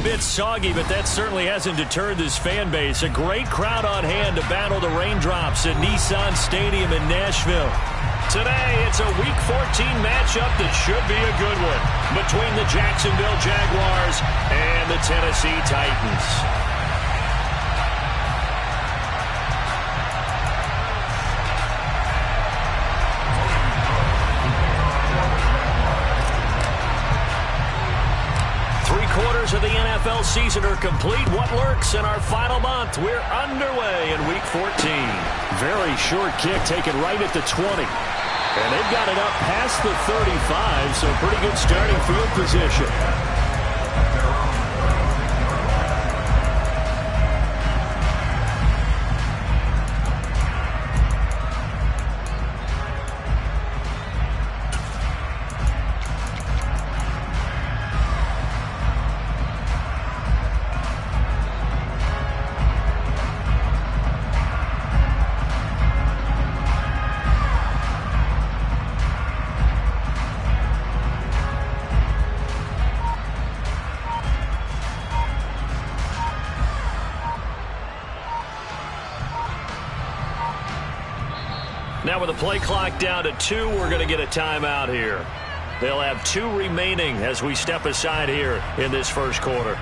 bit soggy, but that certainly hasn't deterred this fan base. A great crowd on hand to battle the raindrops at Nissan Stadium in Nashville. Today, it's a Week 14 matchup that should be a good one between the Jacksonville Jaguars and the Tennessee Titans. Three-quarters of the NFL season are complete. What lurks in our final month? We're underway in Week 14. Very short kick taken right at the 20. And they've got it up past the 35, so pretty good starting field position. Now with the play clock down to 2, we're going to get a timeout here. They'll have 2 remaining as we step aside here in this first quarter.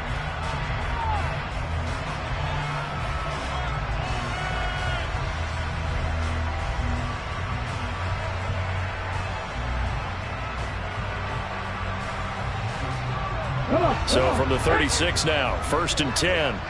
So from the 36 now, 1st and 10.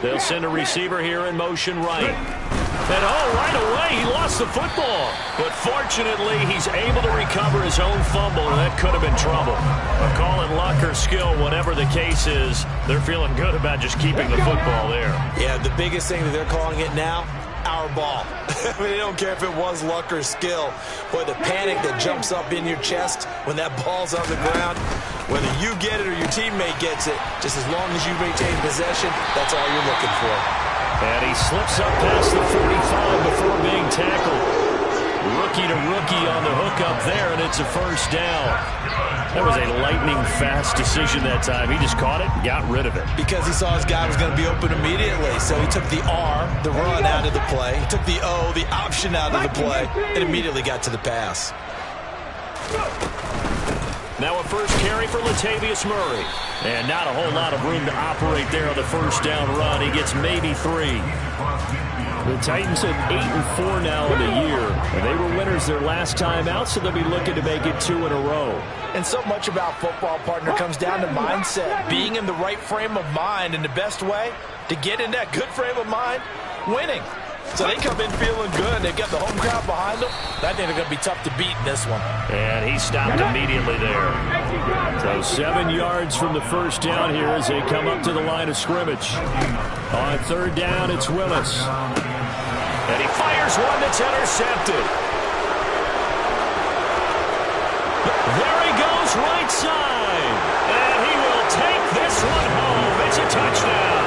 They'll send a receiver here in motion right. And right away, he lost the football. But fortunately, he's able to recover his own fumble, and that could have been trouble. But call it luck or skill, whatever the case is, they're feeling good about just keeping the football there. Yeah, the biggest thing that they're calling it now, our ball. I mean, they don't care if it was luck or skill. Boy, the panic that jumps up in your chest when that ball's on the ground, whether you get it or your teammate gets it, just as long as you maintain possession, that's all you're looking for. And he slips up past the 45 before being tackled. Rookie to rookie on the hook up there, and it's a first down. That was a lightning-fast decision that time. He just caught it and got rid of it. Because he saw his guy was going to be open immediately. So he took the R, the run, out of the play. He took the O, the option, out of the play, and immediately got to the pass. Now a first carry for Latavius Murray. And not a whole lot of room to operate there on the first down run. He gets maybe 3. The Titans have 8-4 now in the year, and they were winners their last time out, so they'll be looking to make it 2 in a row. And so much about football, partner, comes down to mindset, being in the right frame of mind, and the best way to get in that good frame of mind, winning. So they come in feeling good. They've got the home crowd behind them. I think they're going to be tough to beat in this one. And he stopped immediately there. So 7 yards from the first down here as they come up to the line of scrimmage. On 3rd down, it's Willis. And he fires one that's intercepted. There he goes, right side. And he will take this one home. It's a touchdown.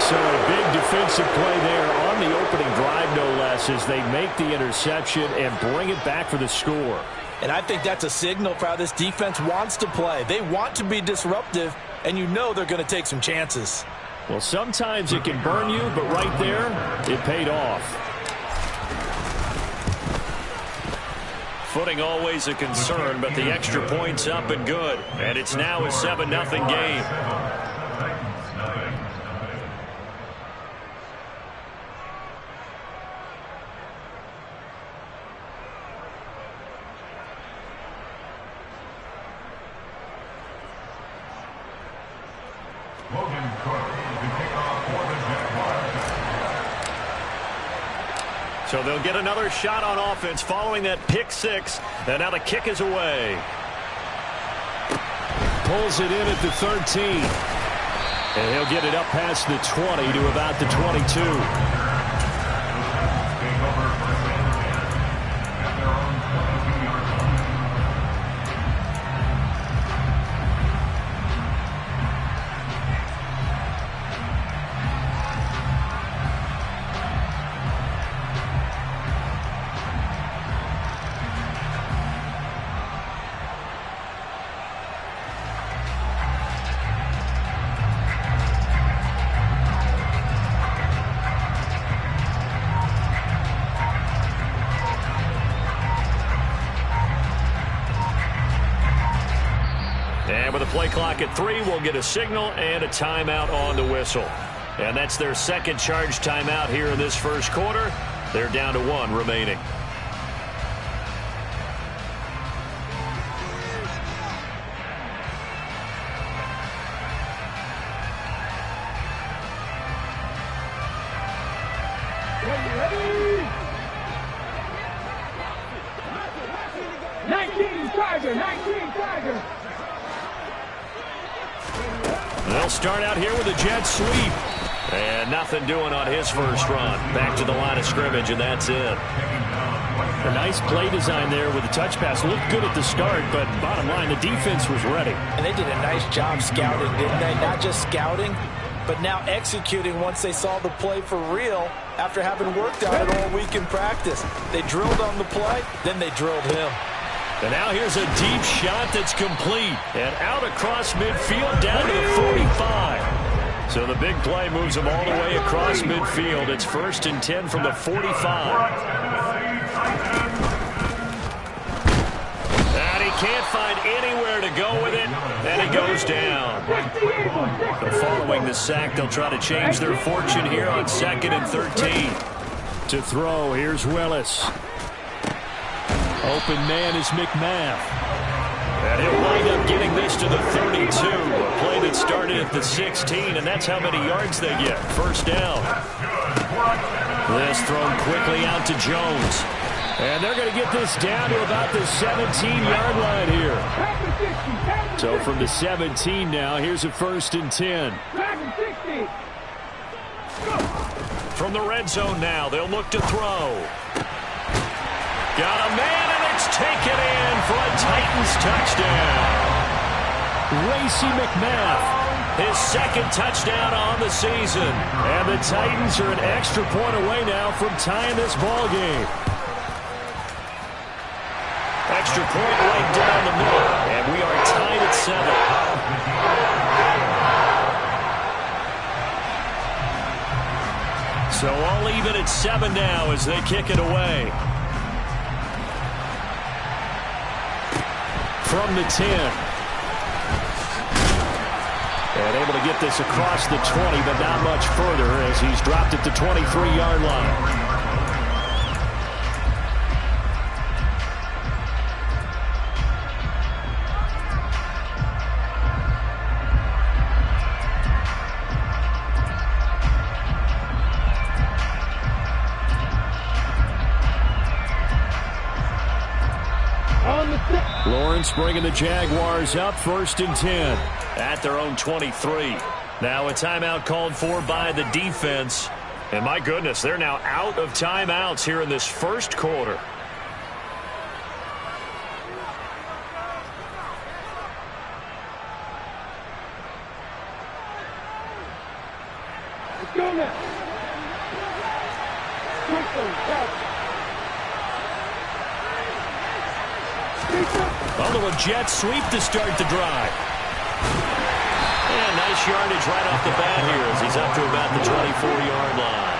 So a big defensive play there on the opening drive, no less, as they make the interception and bring it back for the score. And I think that's a signal for how this defense wants to play. They want to be disruptive, and you know they're going to take some chances. Well, sometimes it can burn you, but right there, it paid off. Footing always a concern, but the extra point's up and good. And it's now a 7-0 game. So they'll get another shot on offense following that pick 6. And now the kick is away. Pulls it in at the 13. And he'll get it up past the 20 to about the 22. with a play clock at 3, we'll get a signal and a timeout on the whistle. And that's their second charge timeout here in this first quarter. They're down to 1 remaining. They'll start out here with a jet sweep. And nothing doing on his first run. Back to the line of scrimmage, and that's it. A nice play design there with the touch pass. Looked good at the start, but bottom line, the defense was ready. And they did a nice job scouting, didn't they? Not just scouting, but now executing once they saw the play for real after having worked on it all week in practice. They drilled on the play, then they drilled him. And now here's a deep shot that's complete. And out across midfield down to the 45. So the big play moves them all the way across midfield. It's 1st and 10 from the 45. And he can't find anywhere to go with it. And he goes down. So following the sack, they'll try to change their fortune here on 2nd and 13. To throw, here's Willis. Open man is McMath. And he'll wind up getting this to the 32. A play that started at the 16, and that's how many yards they get. First down. This thrown quickly out to Jones. And they're going to get this down to about the 17-yard line here. So from the 17 now, here's a 1st and 10. From the red zone now, they'll look to throw. Got a man, and it's taken in for a Titans touchdown. Racy McMath. His 2nd touchdown on the season. And the Titans are an extra point away now from tying this ball game. Extra point right down the middle. And we are tied at 7. So all even at 7 now as they kick it away. From the 10. And able to get this across the 20, but not much further as he's dropped at the 23-yard line. Lawrence bringing the Jaguars up 1st and 10 at their own 23. Now a timeout called for by the defense. And my goodness, they're now out of timeouts here in this first quarter. Let's go now. Although a jet sweep to start the drive. And nice yardage right off the bat here as he's up to about the 24-yard line.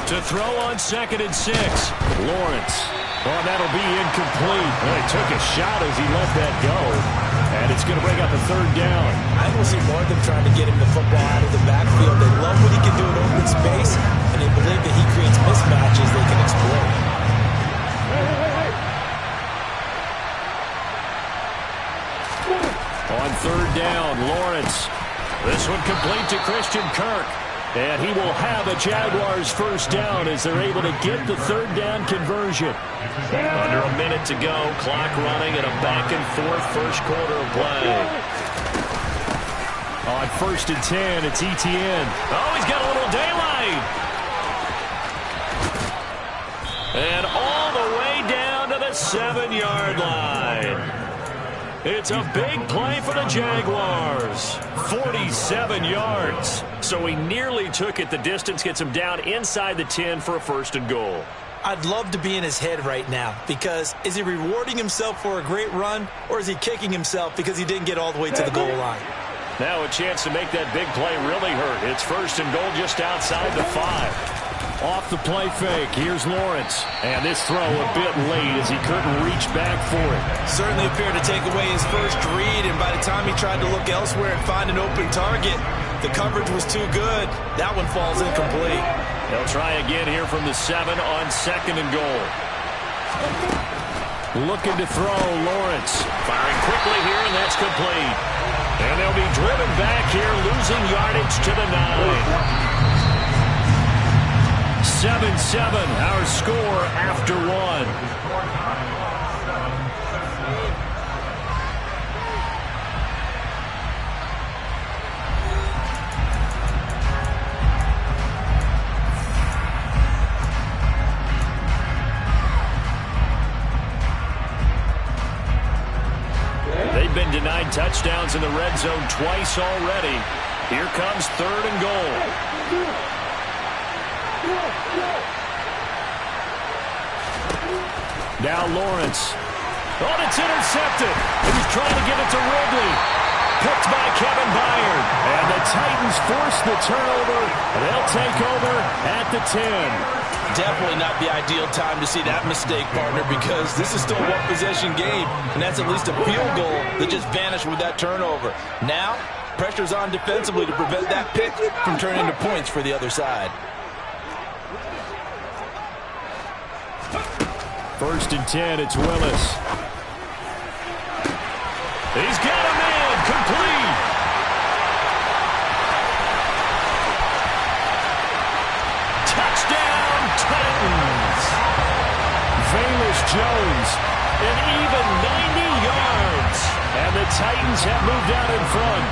To throw on 2nd and 6. Lawrence. Oh, that'll be incomplete. Well, he took a shot as he let that go. And it's going to bring up a 3rd down. I will see more of them trying to get him the football out of the backfield. They love what he can do in open space, and they believe that he creates mismatches they can exploit. On 3rd down, Lawrence. This one complete to Christian Kirk. And he will have a Jaguars 1st down as they're able to get the 3rd down conversion. Under a minute to go, clock running and a back-and-forth first quarter of play. On 1st and 10, it's ETN. Oh, he's got a little daylight. And all the way down to the 7-yard line. It's a big play for the Jaguars. 47 yards. So he nearly took it the distance, gets him down inside the 10 for a 1st and goal. I'd love to be in his head right now because is he rewarding himself for a great run or is he kicking himself because he didn't get all the way to the goal line? Now a chance to make that big play really hurt. It's 1st and goal just outside the 5. Off the play fake, here's Lawrence. And this throw a bit late as he couldn't reach back for it. Certainly appeared to take away his first read, and by the time he tried to look elsewhere and find an open target, the coverage was too good. That one falls incomplete. They'll try again here from the 7 on 2nd and goal. Looking to throw, Lawrence. Firing quickly here, and that's complete. And they'll be driven back here, losing yardage to the 9. 7-7, our score after 1. They've been denied touchdowns in the red zone twice already. Here comes 3rd and goal. Now Lawrence. Oh, and it's intercepted. He was trying to get it to Ridley. Picked by Kevin Byard. And the Titans force the turnover. They'll take over at the 10. Definitely not the ideal time to see that mistake, partner, because this is still a one-possession game, and that's at least a field goal that just vanished with that turnover. Now, pressure's on defensively to prevent that pick from turning into points for the other side. 1st and 10, it's Willis. He's got a man, complete. Touchdown, Titans. Velus Jones, an even 90 yards. And the Titans have moved out in front.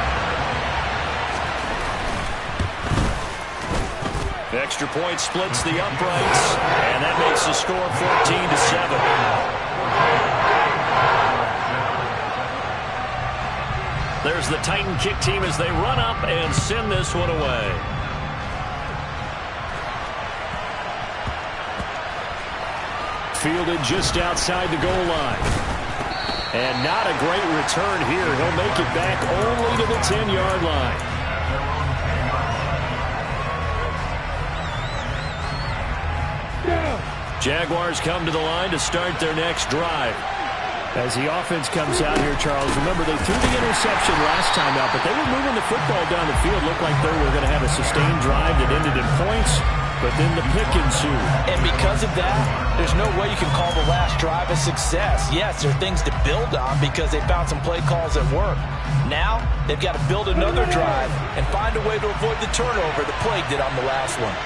Extra point splits the uprights, and that makes the score 14-7. There's the Titan kick team as they run up and send this one away. Fielded just outside the goal line. And not a great return here. He'll make it back only to the 10-yard line. Jaguars come to the line to start their next drive. As the offense comes out here, Charles, remember they threw the interception last time out, but they were moving the football down the field. Looked like they were going to have a sustained drive that ended in points, but then the pick ensued. And because of that, there's no way you can call the last drive a success. Yes, there are things to build on because they found some play calls that work. Now, they've got to build another drive and find a way to avoid the turnover the play did on the last one.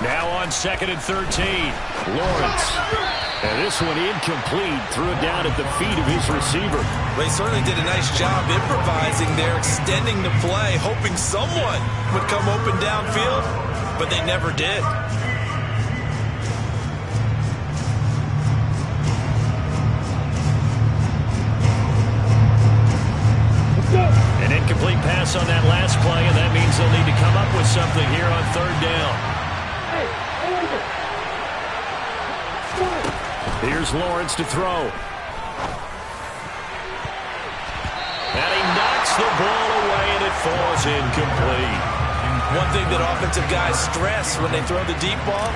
Now on 2nd and 13, Lawrence. And this one incomplete. Threw it down at the feet of his receiver. Well, he certainly did a nice job improvising there, extending the play, hoping someone would come open downfield, but they never did. An incomplete pass on that last play, and that means they'll need to come up with something here on 3rd down. Here's Lawrence to throw. And he knocks the ball away, and it falls incomplete. One thing that offensive guys stress when they throw the deep ball,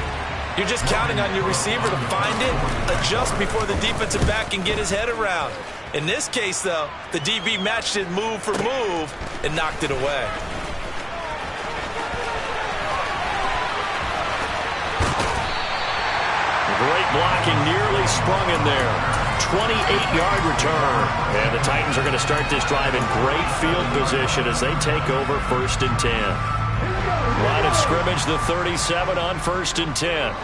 you're just counting on your receiver to find it, adjust before the defensive back can get his head around. In this case, though, the DB matched it move for move and knocked it away. Great blocking, nearly sprung in there. 28-yard return. And the Titans are going to start this drive in great field position as they take over 1st and 10. Line of scrimmage, the 37 on 1st and 10.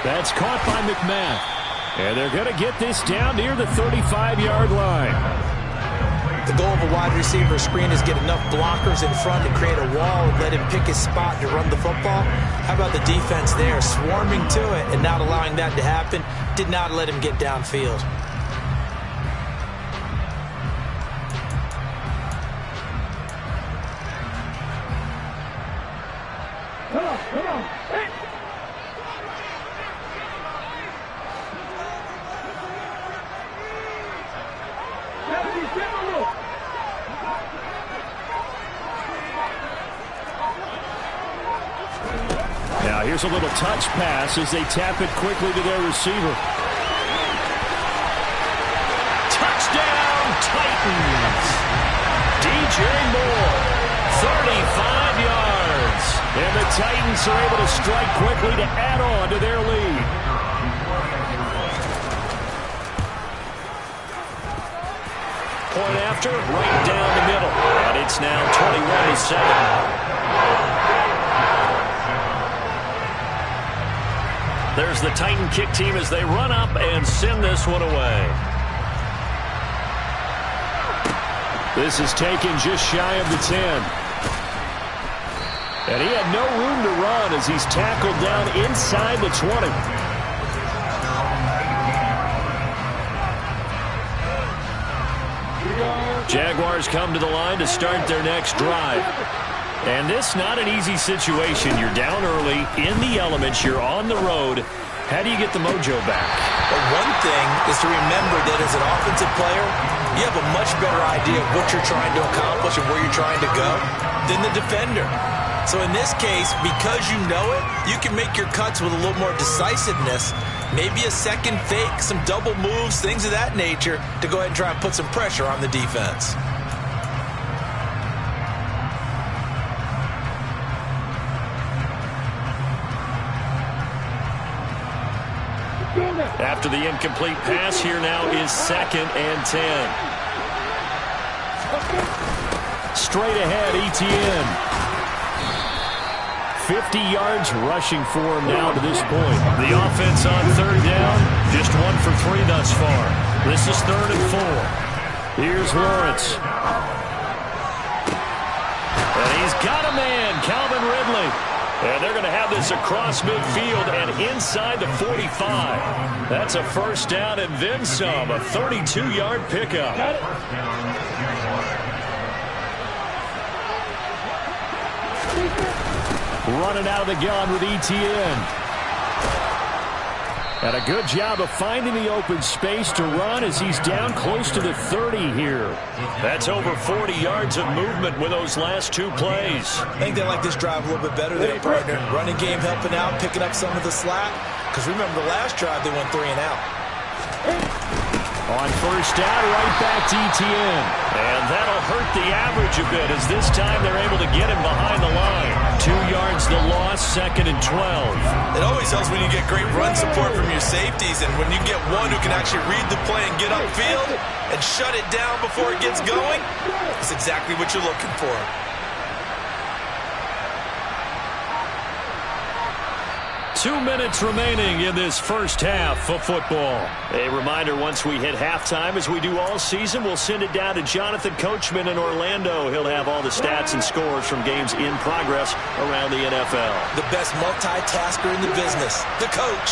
That's caught by McMahon. And they're going to get this down near the 35-yard line. The goal of a wide receiver screen is get enough blockers in front to create a wall and let him pick his spot to run the football. How about the defense there, swarming to it and not allowing that to happen? Did not let him get downfield. Now here's a little touch pass as they tap it quickly to their receiver. Touchdown, Titans! DJ Moore, 35 yards. And the Titans are able to strike quickly to add on to their lead. Point after, right down the middle. And it's now 21-7. There's the Titan kick team as they run up and send this one away. This is taken just shy of the 10. And he had no room to run as he's tackled down inside the 20. Jaguars come to the line to start their next drive. And this not an easy situation. You're down early, in the elements, you're on the road. How do you get the mojo back? Well, one thing is to remember that as an offensive player, you have a much better idea of what you're trying to accomplish and where you're trying to go than the defender. So in this case, because you know it, you can make your cuts with a little more decisiveness. Maybe a second fake, some double moves, things of that nature to go ahead and try and put some pressure on the defense. After the incomplete pass, here now is 2nd and 10. Straight ahead, Etienne. 50 yards rushing for him now to this point. The offense on 3rd down, just 1 for 3 thus far. This is 3rd and 4. Here's Lawrence. And he's got a man, Calvin Ridley. And they're going to have this across midfield and inside the 45. That's a first down and then some, a 32-yard pickup. Running out of the gun with Etienne. And a good job of finding the open space to run as he's down close to the 30 here. That's over 40 yards of movement with those last 2 plays. I think they like this drive a little bit better there, partner. Running game helping out, picking up some of the slack. Because remember, the last drive they went 3 and out. On first down, right back to Etienne. And that'll hurt the average a bit as this time they're able to get him behind the line. 2 yards the loss, 2nd and 12. It always helps when you get great run support from your safeties, and when you get one who can actually read the play and get upfield and shut it down before it gets going, that's exactly what you're looking for. Two minutes remaining in this first half of football. A reminder, once we hit halftime, as we do all season, we'll send it down to Jonathan Coachman in Orlando. He'll have all the stats and scores from games in progress around the NFL. The best multitasker in the business, the coach.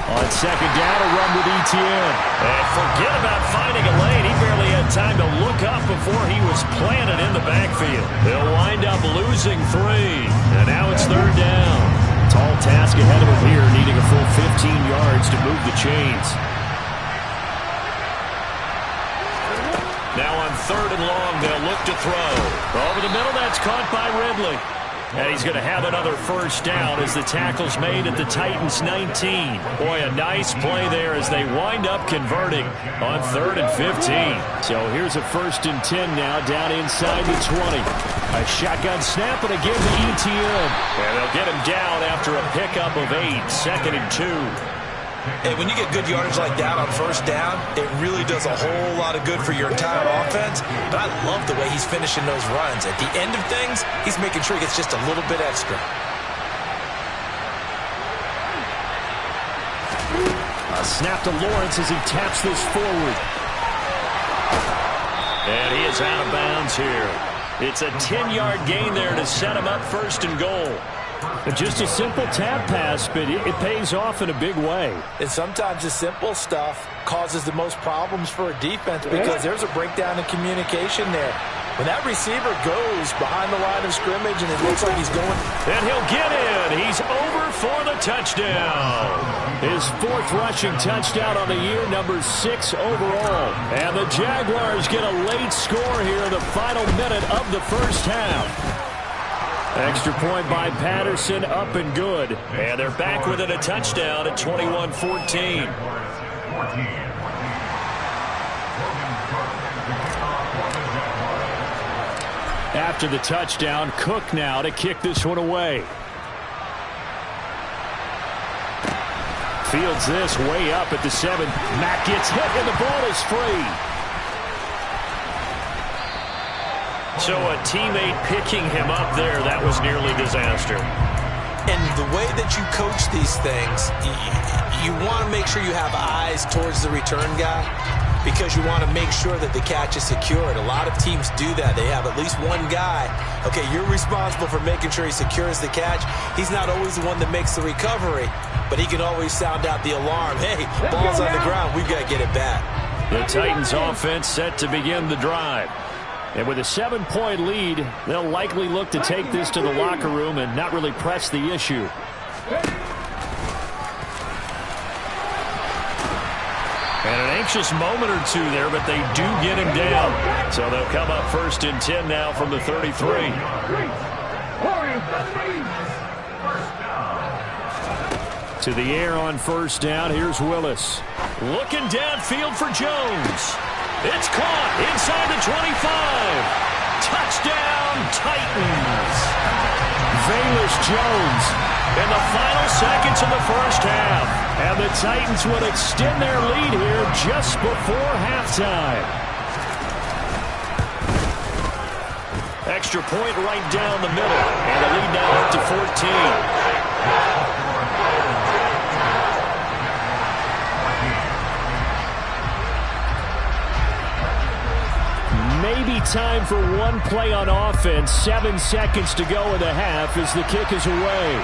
On second down, a run with Etienne. And forget about finding a lane. He barely had time to look up before he was planted in the backfield. They'll wind up losing 3. And now it's 3rd down. Tall task ahead of him here, needing a full 15 yards to move the chains. Now on 3rd and long, they'll look to throw. Over the middle, that's caught by Ridley. And he's going to have another first down as the tackle's made at the Titans' 19. Boy, a nice play there as they wind up converting on 3rd and 15. So here's a 1st and 10 now down inside the 20. A shotgun snap and again to Etienne. And they'll get him down after a pickup of 8, 2nd and 2. Hey, when you get good yardage like that on first down, it really does a whole lot of good for your entire offense. But I love the way he's finishing those runs. At the end of things, he's making sure he gets just a little bit extra. A snap to Lawrence as he taps this forward. And he is out of bounds here. It's a 10-yard gain there to set him up 1st and goal. Just a simple tap pass, but it pays off in a big way. And sometimes the simple stuff causes the most problems for a defense because there's a breakdown in communication there. When that receiver goes behind the line of scrimmage and it looks like he's going. And he'll get in. He's over for the touchdown. His 4th rushing touchdown on the year, number 6 overall. And the Jaguars get a late score here in the final minute of the first half. Extra point by Patterson, up and good. And they're back within a touchdown at 21-14. After the touchdown, Cook now to kick this one away. Fields this way up at the 7. Mack gets hit and the ball is free. So a teammate picking him up there, that was nearly disaster. And the way that you coach these things, you want to make sure you have eyes towards the return guy because you want to make sure that the catch is secured. A lot of teams do that. They have at least one guy. Okay, you're responsible for making sure he secures the catch. He's not always the one that makes the recovery, but he can always sound out the alarm. Hey, ball's on the ground. We've got to get it back. The Titans offense set to begin the drive. And with a 7-point lead, they'll likely look to take this to the locker room and not really press the issue. And an anxious moment or two there, but they do get him down. So they'll come up 1st and 10 now from the 33. To the air on 1st down. Here's Willis. Looking downfield for Jones. It's caught inside the 25. Touchdown, Titans. Velus Jones in the final seconds of the first half. And the Titans will extend their lead here just before halftime. Extra point right down the middle. And the lead now up to 14. Maybe time for one play on offense. 7 seconds to go in the half as the kick is away.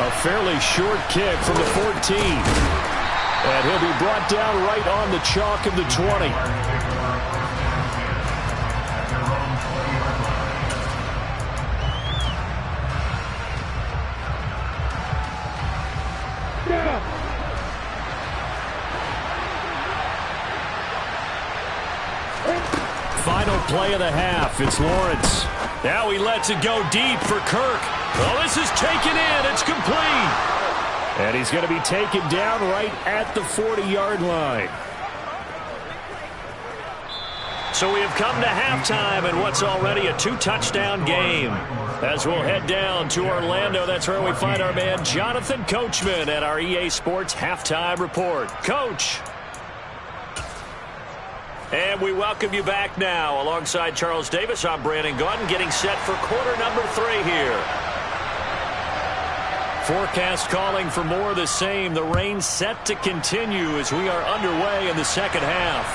A fairly short kick from the 14. And he'll be brought down right on the chalk of the 20. Final play of the half. It's Lawrence. Now he lets it go deep for Kirk. Well, this is taken in. It's complete. And he's going to be taken down right at the 40-yard line. So we have come to halftime in what's already a 2-touchdown game. As we'll head down to Orlando, that's where we find our man Jonathan Coachman at our EA Sports Halftime Report. Coach. And we welcome you back now. Alongside Charles Davis, I'm Brandon Gaudin, getting set for quarter number 3 here. Forecast calling for more of the same. The rain set to continue as we are underway in the second half.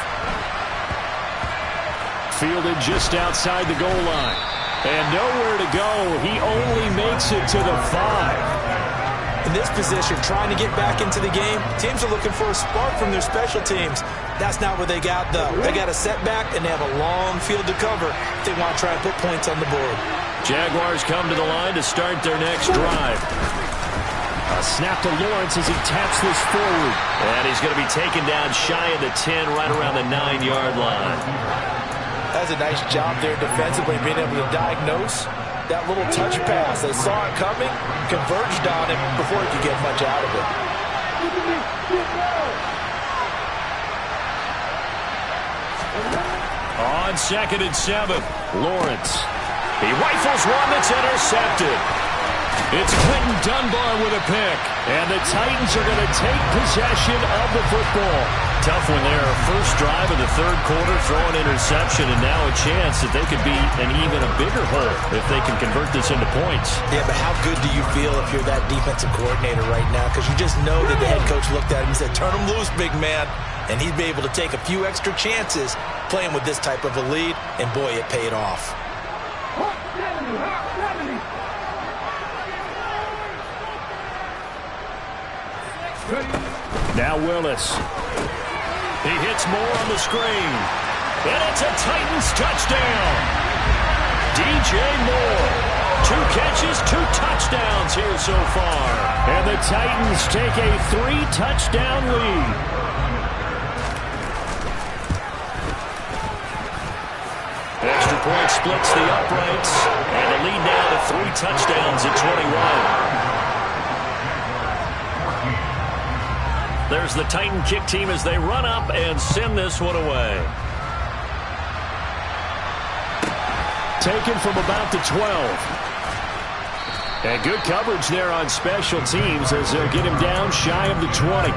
Fielded just outside the goal line. And nowhere to go. He only makes it to the 5. In this position, trying to get back into the game, teams are looking for a spark from their special teams. That's not what they got, though. They got a setback, and they have a long field to cover if they want to try and put points on the board. Jaguars come to the line to start their next drive. A snap to Lawrence as he taps this forward. And he's going to be taken down shy of the 10, right around the 9-yard line. That's a nice job there defensively, being able to diagnose that little touch pass. They saw it coming, converged on it before he could get much out of it. On 2nd and 7, Lawrence. He rifles one that's intercepted. It's Quentin Dunbar with a pick. And the Titans are going to take possession of the football. Tough one there. First drive of the 3rd quarter, throw an interception, and now a chance that they could be an even a bigger hole if they can convert this into points. Yeah, but how good do you feel if you're that defensive coordinator right now? Because you just know that the head coach looked at him and said, turn him loose, big man. And he'd be able to take a few extra chances playing with this type of a lead, and boy, it paid off. Now Willis. He hits more on the screen. And it's a Titans touchdown. DJ Moore. 2 catches, 2 touchdowns here so far. And the Titans take a 3-touchdown lead. Extra point splits the uprights. And the lead now to 3 touchdowns at 21. There's the Titan kick team as they run up and send this one away. Taken from about the 12. And good coverage there on special teams as they'll get him down shy of the 20.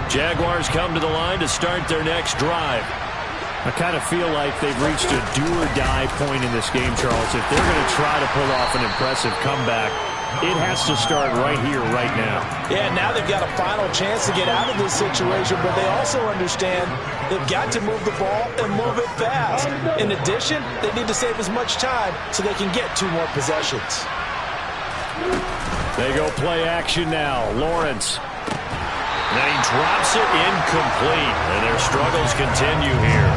Jaguars come to the line to start their next drive. I kind of feel like they've reached a do-or-die point in this game, Charles. If they're going to try to pull off an impressive comeback, it has to start right here, right now. Yeah, now they've got a final chance to get out of this situation, but they also understand they've got to move the ball and move it fast. In addition, they need to save as much time so they can get 2 more possessions. They go play action now. Lawrence. Now he drops it incomplete, and their struggles continue here.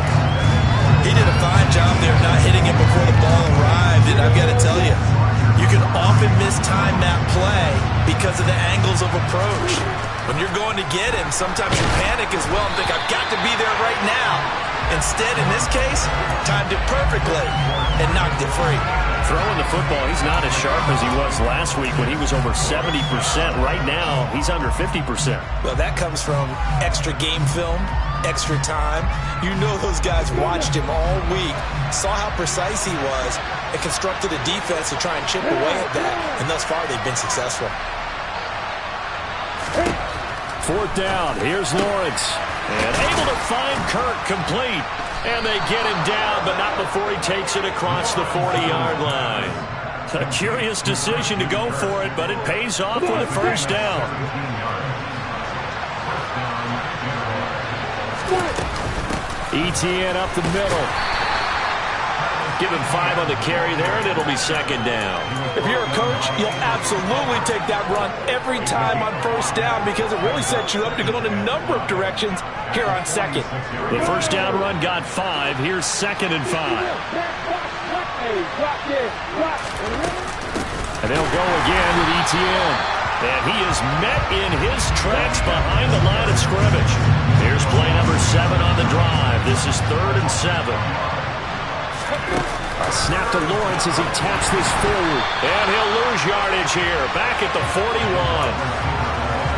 He did a fine job there not hitting it before the ball arrived, and I've got to tell you, you can often mistime that play because of the angles of approach. When you're going to get him, sometimes you panic as well and think, I've got to be there right now. Instead, in this case, timed it perfectly and knocked it free. Throwing the football, he's not as sharp as he was last week when he was over 70%. Right now, he's under 50%. Well, that comes from extra game film, extra time. You know those guys watched him all week, saw how precise he was, and constructed a defense to try and chip away at that. And thus far, they've been successful. 4th down. Here's Lawrence. And able to find Kirk complete. And they get him down, but not before he takes it across the 40-yard line. A curious decision to go for it, but it pays off with a 1st down. ETN up the middle. Give him 5 on the carry there, and it'll be 2nd down. If you're a coach, you'll absolutely take that run every time on 1st down because it really sets you up to go in a number of directions here on 2nd. The 1st down run got 5. Here's 2nd and 5. And they'll go again with ETN. And he is met in his tracks behind the line of scrimmage. Here's play number 7 on the drive. This is 3rd and 7. A snap to Lawrence as he taps this forward. And he'll lose yardage here. Back at the 41.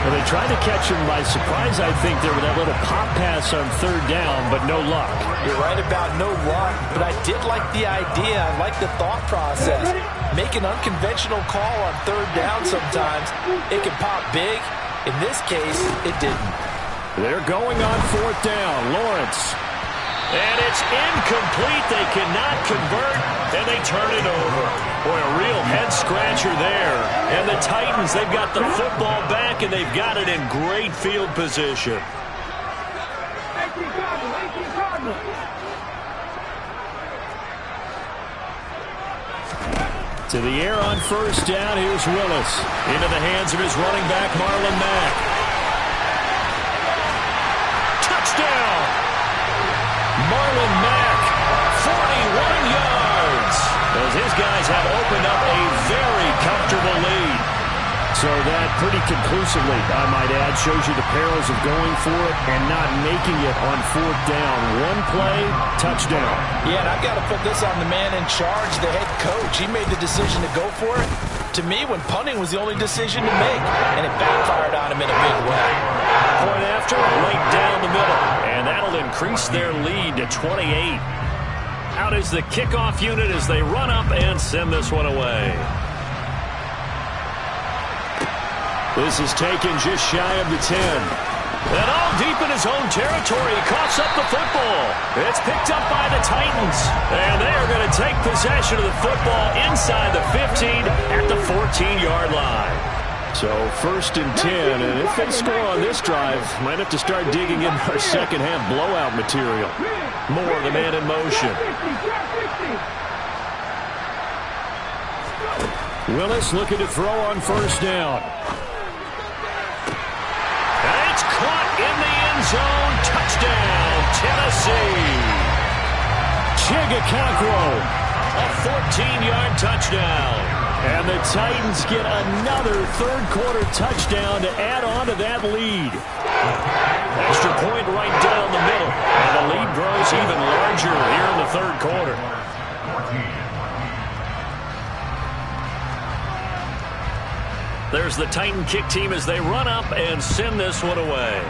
Well, they tried to catch him by surprise, I think, there with that little pop pass on 3rd down, but no luck. You're right about no luck, but I did like the idea. I like the thought process. Make an unconventional call on 3rd down sometimes. It can pop big. In this case, it didn't. They're going on 4th down. Lawrence. And it's incomplete. They cannot convert, and they turn it over. Boy, a real head-scratcher there. And the Titans, they've got the football back, and they've got it in great field position. To the air on 1st down. Here's Willis. Into the hands of his running back, Marlon Mack. Touchdown! Marlon Mack, 41 yards. As his guys have opened up a very comfortable lead. So that pretty conclusively, I might add, shows you the perils of going for it and not making it on 4th down. 1 play, touchdown. Yeah, and I've got to put this on the man in charge, the head coach. He made the decision to go for it. To me, when punting was the only decision to make, and it backfired on him in a big way. Point after, right down the middle. And that'll increase their lead to 28. Out is the kickoff unit as they run up and send this one away. This is taken just shy of the 10. And all deep in his own territory, he coughs up the football. It's picked up by the Titans. And they are going to take possession of the football inside the 15 at the 14-yard line. So 1st and 10, and if they score on this drive, might have to start digging in our second-half blowout material. Moore, the man in motion. Willis looking to throw on first down. And it's caught in the end zone. Touchdown, Tennessee. Chigakakwo, a 14-yard touchdown. And the Titans get another third-quarter touchdown to add on to that lead. Extra point right down the middle. And the lead grows even larger here in the third quarter. There's the Titan kick team as they run up and send this one away.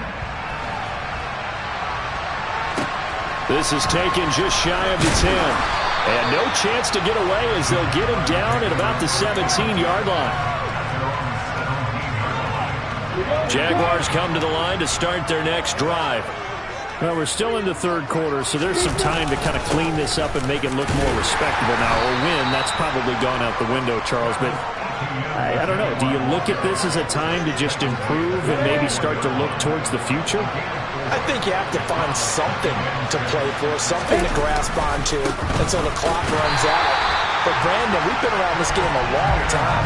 This is taken just shy of the 10. And no chance to get away as they'll get him down at about the 17-yard line. Jaguars come to the line to start their next drive. Well, we're still in the third quarter, so there's some time to kind of clean this up and make it look more respectable now. Or win, that's probably gone out the window, Charles. But I don't know. Do you look at this as a time to just improve and maybe start to look towards the future? I think you have to find something to play for, something to grasp onto until the clock runs out. But, Brandon, we've been around this game a long time.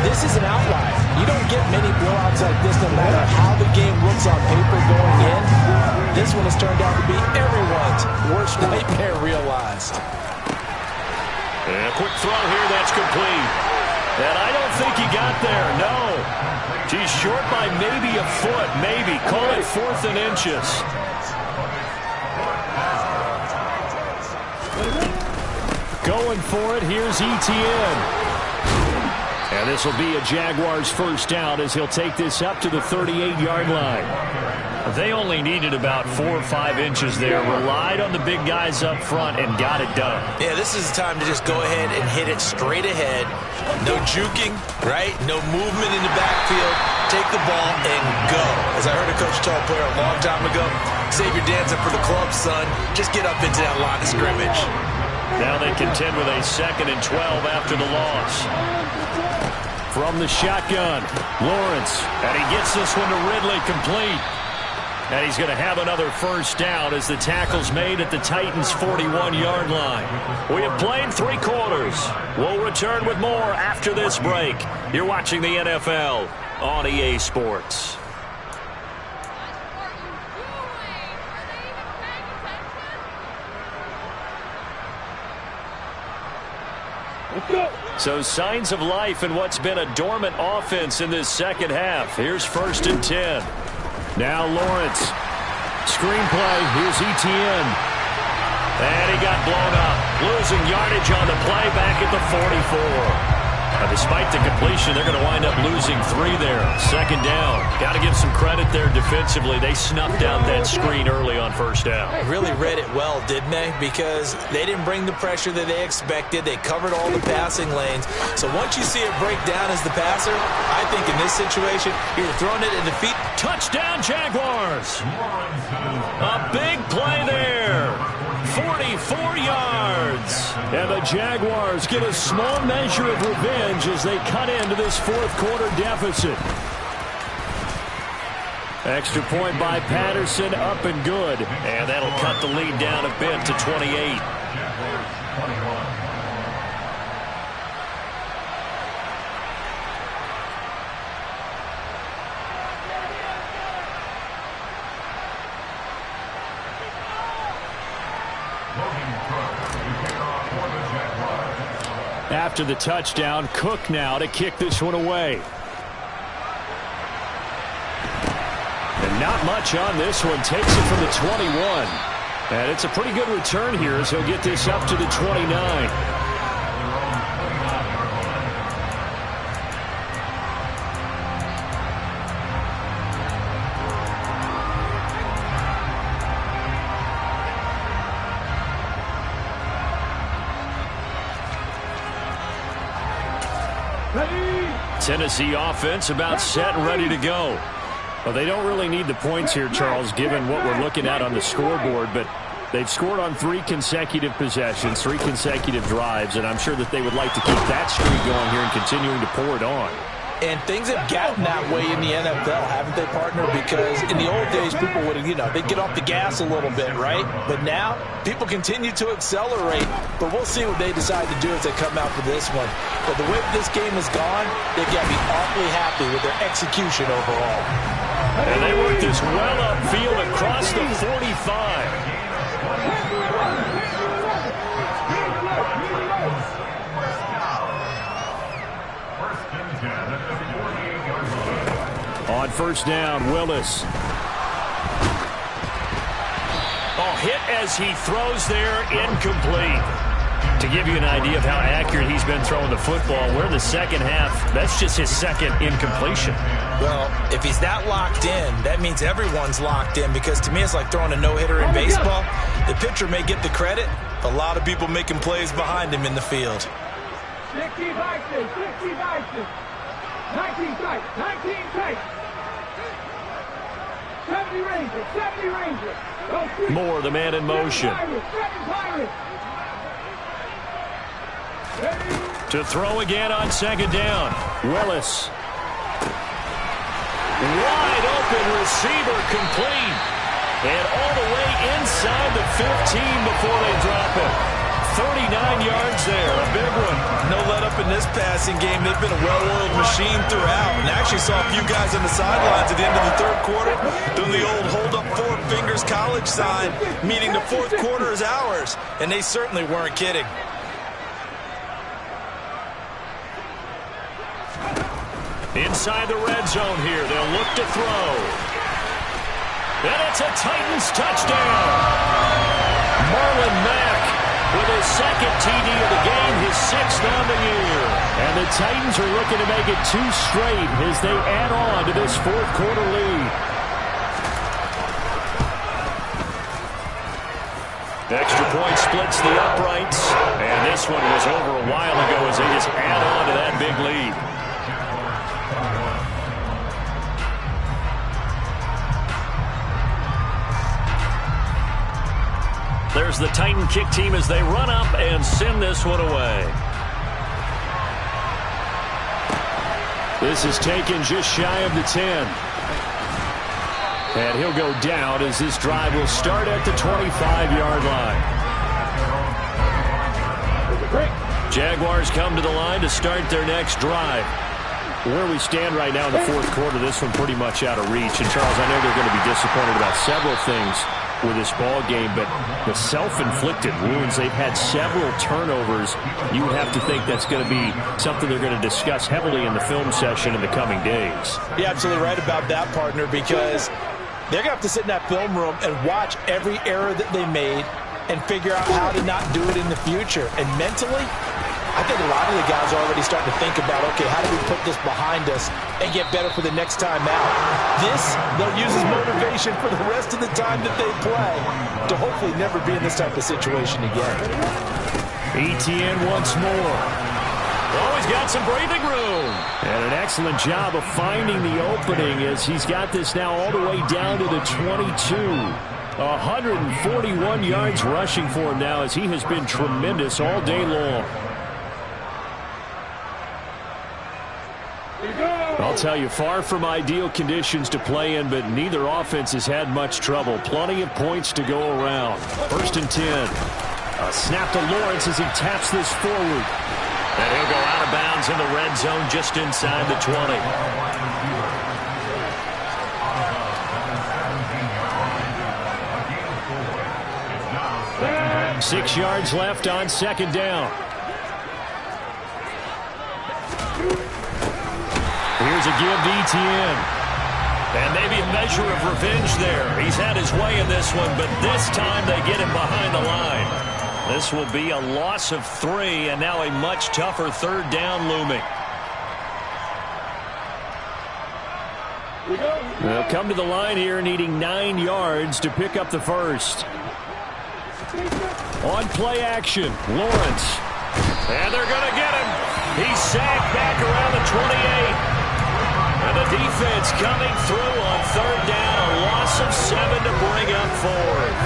This is an outlier. You don't get many blowouts like this no matter how the game looks on paper going in. This one has turned out to be everyone's worst nightmare realized. And a quick throw here, that's complete. And I don't think he got there, no. He's short by maybe a foot, maybe. Call it 4th and inches. Going for it, here's Etienne. And this will be a Jaguars first down as he'll take this up to the 38-yard line. They only needed about 4 or 5 inches there, relied on the big guys up front, and got it done. Yeah, this is the time to just go ahead and hit it straight ahead. No juking, right? No movement in the backfield. Take the ball and go. As I heard a coach tell a player a long time ago, save your dancing for the club, son. Just get up into that line of scrimmage. Now they contend with a 2nd and 12 after the loss. From the shotgun, Lawrence, and he gets this one to Ridley complete. And he's going to have another first down as the tackle's made at the Titans' 41-yard line. We have played 3 quarters. We'll return with more after this break. You're watching the NFL on EA Sports. So signs of life in what's been a dormant offense in this second half. Here's 1st and 10. Now Lawrence. Screenplay. Here's Etienne. And he got blown up. Losing yardage on the play back at the 44. Now, despite the completion, they're going to wind up losing 3 there. 2nd down. Got to give some credit there defensively. They snuffed out that screen early on 1st down. Really read it well, didn't they? Because they didn't bring the pressure that they expected. They covered all the passing lanes. So once you see it break down as the passer, I think in this situation, you're throwing it in the feet. Touchdown, Jaguars. A big play there. 44 yards. And the Jaguars get a small measure of revenge as they cut into this 4th quarter deficit. Extra point by Patterson, up and good. And that'll cut the lead down a bit to 28. After the touchdown, Cook now to kick this one away. And not much on this one. Takes it from the 21. And it's a pretty good return here as he'll get this up to the 29. Tennessee offense about set and ready to go. Well, they don't really need the points here, Charles, given what we're looking at on the scoreboard, but they've scored on 3 consecutive possessions, 3 consecutive drives, and I'm sure that they would like to keep that streak going here and continuing to pour it on. And things have gotten that way in the NFL, haven't they, partner? Because in the old days, people would, they'd get off the gas a little bit, right? But now, people continue to accelerate. But we'll see what they decide to do as they come out for this one. But the way this game has gone, they've got to be awfully happy with their execution overall. And they work this well upfield across the 45. On first down, Willis. Oh, hit as he throws there, incomplete. To give you an idea of how accurate he's been throwing the football, we're in the second half. That's just his second incompletion. Well, if he's that locked in, that means everyone's locked in, because to me it's like throwing a no-hitter in baseball. The pitcher may get the credit, but a lot of people making plays behind him in the field. 60 boxes, 60 boxes, 19 strikes, 19 strikes. 70 Rangers, 70 Rangers. Moore, the man in motion. To throw again on second down. Willis. Wide open receiver, complete. And all the way inside the 15 before they drop it. 39 yards there, a big one. No let up in this passing game. They've been a well-oiled machine throughout. And actually saw a few guys on the sidelines at the end of the third quarter doing the old hold up four fingers college sign, meaning the fourth quarter is ours. And they certainly weren't kidding. Inside the red zone here, they'll look to throw. And it's a Titans touchdown. Marlon Mack with his second TD of the game, his sixth on the year. And the Titans are looking to make it 2 straight as they add on to this fourth quarter lead. Extra point splits the uprights. And this one was over a while ago as they just add on to that big lead. There's the Titan kick team as they run up and send this one away. This is taken just shy of the 10. And he'll go down as this drive will start at the 25-yard line. Jaguars come to the line to start their next drive. Where we stand right now in the fourth quarter, this one pretty much out of reach. And, Charles, I know they're going to be disappointed about several things with this ball game, but the self-inflicted wounds, they've had several turnovers. You would have to think that's going to be something they're going to discuss heavily in the film session in the coming days. You're absolutely right about that, partner, because they're going to have to sit in that film room and watch every error that they made and figure out how to not do it in the future. And mentally, I think a lot of the guys are already starting to think about, okay, how do we put this behind us and get better for the next time out? This, they'll use as motivation for the rest of the time that they play to hopefully never be in this type of situation again. Etienne once more. Oh, he's got some breathing room. And an excellent job of finding the opening as he's got this now all the way down to the 22. 141 yards rushing for him now as he has been tremendous all day long. I'll tell you, far from ideal conditions to play in, but neither offense has had much trouble. Plenty of points to go around. First and 10. A snap to Lawrence as he taps this forward. And he'll go out of bounds in the red zone just inside the 20. 6 yards left on second down. Here's a give to Etienne. And maybe a measure of revenge there. He's had his way in this one, but this time they get him behind the line. This will be a loss of 3, and now a much tougher third down looming. They'll come to the line here needing 9 yards to pick up the first. On play action, Lawrence. And they're going to get him. He's sacked back around the 28. And the defense coming through on third down. A loss of 7 to bring up fourth.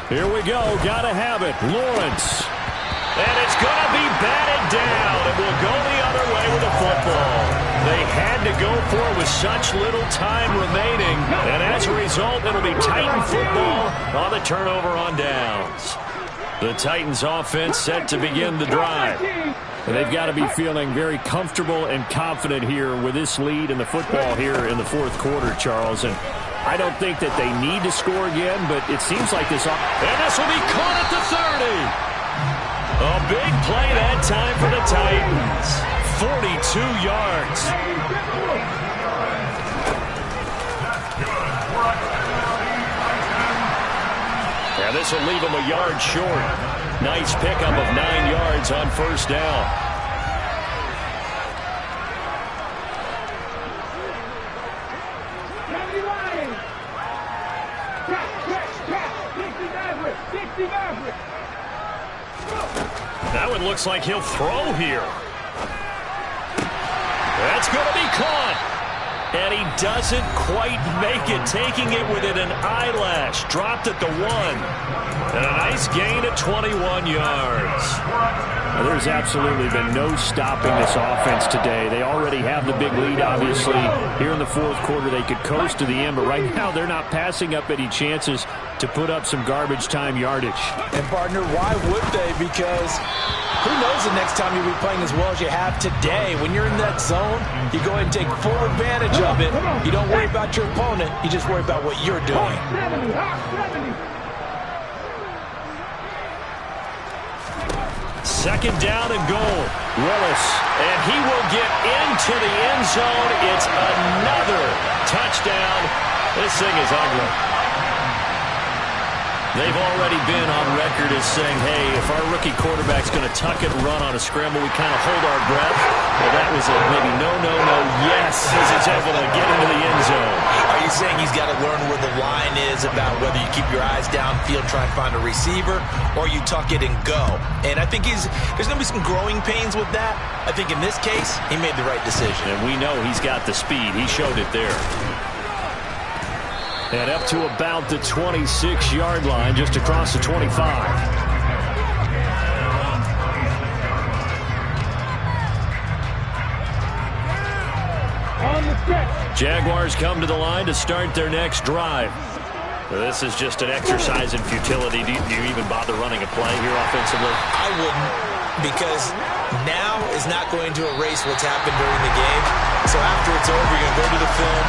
Here we go. Gotta have it. Lawrence. And it's going to be batted down. It will go the other way with the football. They had to go for it with such little time remaining. And as a result, it'll be Titan football on the turnover on downs. The Titans offense set to begin the drive. And they've got to be feeling very comfortable and confident here with this lead in the football here in the fourth quarter, Charles. And I don't think that they need to score again, but it seems like this. And this will be caught at the 30. A big play that time for the Titans. 42 yards. And this will leave them a yard short. Nice pickup of 9 yards on first down. That one looks like he'll throw here. That's going to be caught. And he doesn't quite make it, taking it within an eyelash. Dropped at the 1. And a nice gain at 21 yards. Well, there's absolutely been no stopping this offense today. They already have the big lead, obviously. Here in the fourth quarter, they could coast to the end, but right now they're not passing up any chances to put up some garbage time yardage. And, partner, why would they? Because who knows the next time you'll be playing as well as you have today. When you're in that zone, you go ahead and take full advantage of it. You don't worry about your opponent. You just worry about what you're doing. Second down and goal. Willis, and he will get into the end zone. It's another touchdown. This thing is ugly. They've already been on record as saying, hey, if our rookie quarterback's going to tuck it and run on a scramble, we kind of hold our breath. Well, that was a maybe no, yes, as he's able to get into the end zone. Are you saying he's got to learn where the line is about whether you keep your eyes downfield, try and find a receiver, or you tuck it and go? And I think there's going to be some growing pains with that. I think in this case, he made the right decision. And we know he's got the speed. He showed it there. And up to about the 26-yard line, just across the 25. Jaguars come to the line to start their next drive. This is just an exercise in futility. Do you even bother running a play here offensively? I wouldn't, because now is not going to erase what's happened during the game. So after it's over, you're going to go to the film.